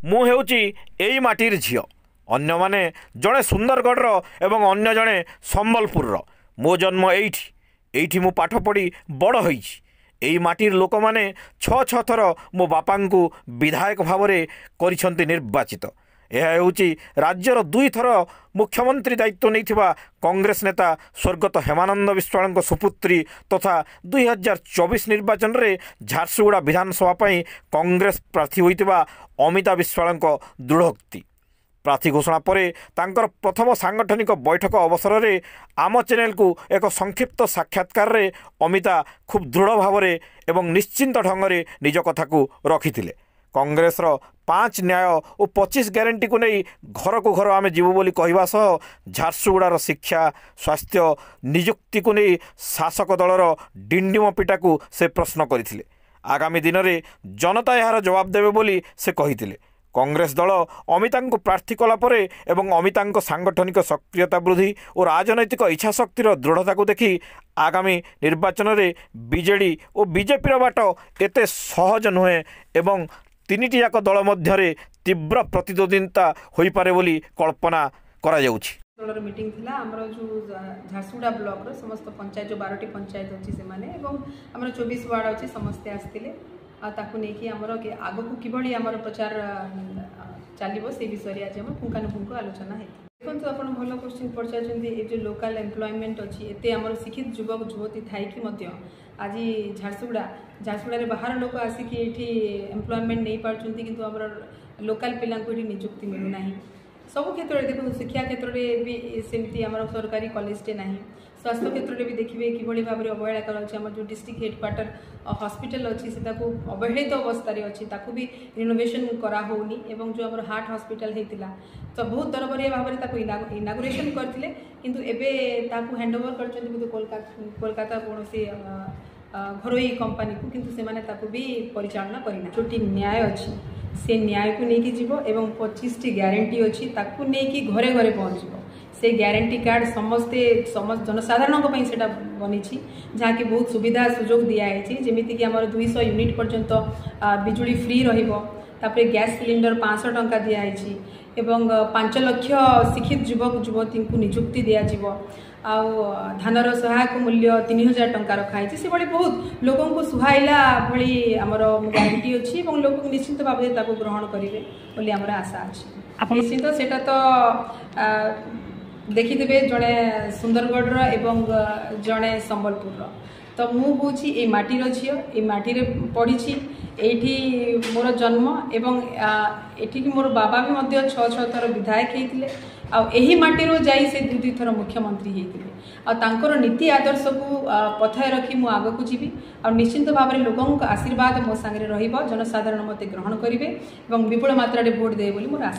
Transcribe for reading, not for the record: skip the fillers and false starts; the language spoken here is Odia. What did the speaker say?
ମୁଁ ହେଉଛି ଏଇ ମାଟିର ଝିଅ। ଅନ୍ୟମାନେ ଜଣେ ସୁନ୍ଦରଗଡ଼ର ଏବଂ ଅନ୍ୟ ଜଣେ ସମ୍ବଲପୁରର। ମୋ ଜନ୍ମ ଏଇଠି, ଏଇଠି ମୁଁ ପାଠ ପଢ଼ି ବଡ଼ ହୋଇଛି। ଏଇ ମାଟିର ଲୋକମାନେ ଛଅ ଥର ମୋ ବାପାଙ୍କୁ ବିଧାୟକ ଭାବରେ କରିଛନ୍ତି ନିର୍ବାଚିତ। ଏହା ହେଉଛି ରାଜ୍ୟର 2 ଥର ମୁଖ୍ୟମନ୍ତ୍ରୀ ଦାୟିତ୍ୱ ନେଇଥିବା କଂଗ୍ରେସ ନେତା ସ୍ୱର୍ଗତ ହେମାନନ୍ଦ ବିଶ୍ୱାଳଙ୍କ ସୁପୁତ୍ରୀ ତଥା 2024 ନିର୍ବାଚନରେ ଝାରସୁଗୁଡ଼ା ବିଧାନସଭା ପାଇଁ କଂଗ୍ରେସ ପ୍ରାର୍ଥୀ ହୋଇଥିବା ଅମିତା ବିଶ୍ୱାଳଙ୍କ ଦୃଢ଼ୋକ୍ତି। ପ୍ରାର୍ଥୀ ଘୋଷଣା ପରେ ତାଙ୍କର ପ୍ରଥମ ସାଂଗଠନିକ ବୈଠକ ଅବସରରେ ଆମ ଚ୍ୟାନେଲକୁ ଏକ ସଂକ୍ଷିପ୍ତ ସାକ୍ଷାତକାରରେ ଅମିତା ଖୁବ୍ ଦୃଢ଼ ଭାବରେ ଏବଂ ନିଶ୍ଚିନ୍ତ ଢଙ୍ଗରେ ନିଜ କଥାକୁ ରଖିଥିଲେ। କଂଗ୍ରେସର 5 ନ୍ୟାୟ ଓ 25 ଗ୍ୟାରେଣ୍ଟିକୁ ନେଇ ଘରକୁ ଘର ଆମେ ଯିବୁ ବୋଲି କହିବା ସହ ଝାରସୁଗୁଡ଼ାର ଶିକ୍ଷା, ସ୍ୱାସ୍ଥ୍ୟ, ନିଯୁକ୍ତିକୁ ନେଇ ଶାସକ ଦଳର ଡିଣ୍ଡିମ ପିଟାକୁ ସେ ପ୍ରଶ୍ନ କରିଥିଲେ। ଆଗାମୀ ଦିନରେ ଜନତା ଏହାର ଜବାବ ଦେବେ ବୋଲି ସେ କହିଥିଲେ। କଂଗ୍ରେସ ଦଳ ଅମିତାଙ୍କୁ ପ୍ରାର୍ଥୀ କଲା ପରେ ଏବଂ ଅମିତାଙ୍କ ସାଂଗଠନିକ ସକ୍ରିୟତା ବୃଦ୍ଧି ଓ ରାଜନୈତିକ ଇଚ୍ଛାଶକ୍ତିର ଦୃଢ଼ତାକୁ ଦେଖି ଆଗାମୀ ନିର୍ବାଚନରେ ବିଜେଡ଼ି ଓ ବିଜେପିର ବାଟ ଏତେ ସହଜ ନୁହେଁ ଏବଂ 3ଟି ଯାକ ଦଳ ମଧ୍ୟରେ ତୀବ୍ର ପ୍ରତିଦ୍ୱନ୍ଦିତା ହୋଇପାରେ ବୋଲି କଳ୍ପନା କରାଯାଉଛି। ଦଳର ମିଟିଂ ଥିଲା ଆମର ଯେଉଁ ଝାରସୁଗୁଡ଼ା ବ୍ଲକର ସମସ୍ତ ପଞ୍ଚାୟତ ଯେଉଁ 12ଟି ପଞ୍ଚାୟତ ଅଛି ସେମାନେ ଏବଂ ଆମର 24 ୱାର୍ଡ଼ ଅଛି ସମସ୍ତେ ଆସିଥିଲେ। ଆଉ ତାକୁ ନେଇକି ଆମର ଆଗକୁ କିଭଳି ଆମର ପ୍ରଚାର ଚାଲିବ ସେ ବିଷୟରେ ଆଜି ଆମର ପୁଙ୍ଖାନୁପୁଙ୍ଖ ଆଲୋଚନା ହେଇଥିଲା। ଦେଖନ୍ତୁ, ଆପଣ ଭଲ କ୍ୱେଶ୍ଚିନ୍ ପଚାରୁଛନ୍ତି। ଏ ଯେଉଁ ଲୋକାଲ ଏମ୍ପ୍ଲୟମେଣ୍ଟ ଅଛି, ଏତେ ଆମର ଶିକ୍ଷିତ ଯୁବକ ଯୁବତୀ ଥାଇକି ମଧ୍ୟ ଆଜି ଝାରସୁଗୁଡ଼ାରେ ବାହାର ଲୋକ ଆସିକି ଏଠି ଏମ୍ପ୍ଲୟମେଣ୍ଟ ନେଇପାରୁଛନ୍ତି, କିନ୍ତୁ ଆମର ଲୋକାଲ ପିଲାଙ୍କୁ ଏଠି ନିଯୁକ୍ତି ମିଳୁନାହିଁ। ସବୁ କ୍ଷେତ୍ରରେ ଦେଖନ୍ତୁ, ଶିକ୍ଷା କ୍ଷେତ୍ରରେ ବି ସେମିତି ଆମର ସରକାରୀ କଲେଜଟେ ନାହିଁ। ସ୍ୱାସ୍ଥ୍ୟ କ୍ଷେତ୍ରରେ ବି ଦେଖିବେ କିଭଳି ଭାବରେ ଅବହେଳା କରାଯାଉଛି। ଆମର ଯେଉଁ ଡିଷ୍ଟ୍ରିକ୍ଟ ହେଡ଼କ୍ୱାର୍ଟର ହସ୍ପିଟାଲ ଅଛି ସେଟାକୁ ଅବହେଳିତ ଅବସ୍ଥାରେ ଅଛି, ତାକୁ ବି ରିନୋଭେସନ୍ କରାହେଉନି। ଏବଂ ଯେଉଁ ଆମର ହାର୍ଟ ହସ୍ପିଟାଲ ହେଇଥିଲା ତ ବହୁତ ତରବରିଆ ଭାବରେ ତାକୁ ଇନାଗୁରେସନ୍ କରିଥିଲେ, କିନ୍ତୁ ଏବେ ତାକୁ ହ୍ୟାଣ୍ଡ ଓଭର କରିଛନ୍ତି କିନ୍ତୁ କୋଲକାତା କୌଣସି ଘରୋଇ କମ୍ପାନୀକୁ, କିନ୍ତୁ ସେମାନେ ତାକୁ ବି ପରିଚାଳନା କରିନା। ଯେଉଁଠି ନ୍ୟାୟ ଅଛି ସେ ନ୍ୟାୟକୁ ନେଇକି ଯିବ ଏବଂ 25ଟି ଗ୍ୟାରେଣ୍ଟି ଅଛି ତାକୁ ନେଇକି ଘରେ ଘରେ ପହଞ୍ଚିବ। ସେ ଗ୍ୟାରେଣ୍ଟି କାର୍ଡ଼ ସମସ୍ତ ଜନସାଧାରଣଙ୍କ ପାଇଁ ସେଟା ବନିଛି, ଯାହାକି ବହୁତ ସୁବିଧା ସୁଯୋଗ ଦିଆହେଇଛି। ଯେମିତିକି ଆମର 200 ୟୁନିଟ୍ ପର୍ଯ୍ୟନ୍ତ ବିଜୁଳି ଫ୍ରି ରହିବ। ତାପରେ ଗ୍ୟାସ୍ ସିଲିଣ୍ଡର 500 ଟଙ୍କା ଦିଆହେଇଛି ଏବଂ 5 ଲକ୍ଷ ଶିକ୍ଷିତ ଯୁବକ ଯୁବତୀଙ୍କୁ ନିଯୁକ୍ତି ଦିଆଯିବ। ଆଉ ଧାନର ସହାୟକ ମୂଲ୍ୟ 3000 ଟଙ୍କା ରଖାହେଇଛି। ସେଭଳି ବହୁତ ଲୋକଙ୍କୁ ସୁହାଇଲା ଭଳି ଆମର ଗ୍ୟାରେଣ୍ଟି ଅଛି ଏବଂ ଲୋକ ନିଶ୍ଚିତ ଭାବରେ ତାକୁ ଗ୍ରହଣ କରିବେ ବୋଲି ଆମର ଆଶା ଅଛି। ନିଶ୍ଚିତ ସେଟା ତ ଦେଖିଥିବେ, ଜଣେ ସୁନ୍ଦରଗଡ଼ର ଏବଂ ଜଣେ ସମ୍ବଲପୁରର। ତ ମୁଁ ହେଉଛି ଏ ମାଟିର ଝିଅ, ଏ ମାଟିରେ ପଢ଼ିଛି, ଏଇଠି ମୋର ଜନ୍ମ ଏବଂ ଏଠିକି ମୋର ବାବା ବି ମଧ୍ୟ 6 ଥର ବିଧାୟକ ହେଇଥିଲେ। ଆଉ ଏହି ମାଟିରୁ ଯାଇ ସେ 2 ଥର ମୁଖ୍ୟମନ୍ତ୍ରୀ ହେଇଥିଲେ। ଆଉ ତାଙ୍କର ନୀତି ଆଦର୍ଶକୁ ପଥରେ ରଖି ମୁଁ ଆଗକୁ ଯିବି। ଆଉ ନିଶ୍ଚିତ ଭାବରେ ଲୋକଙ୍କ ଆଶୀର୍ବାଦ ମୋ ସାଙ୍ଗରେ ରହିବ। ଜନସାଧାରଣ ମୋତେ ଗ୍ରହଣ କରିବେ ଏବଂ ବିପୁଳ ମାତ୍ରାରେ ଭୋଟ ଦେବେ ବୋଲି ମୋର ଆଶା।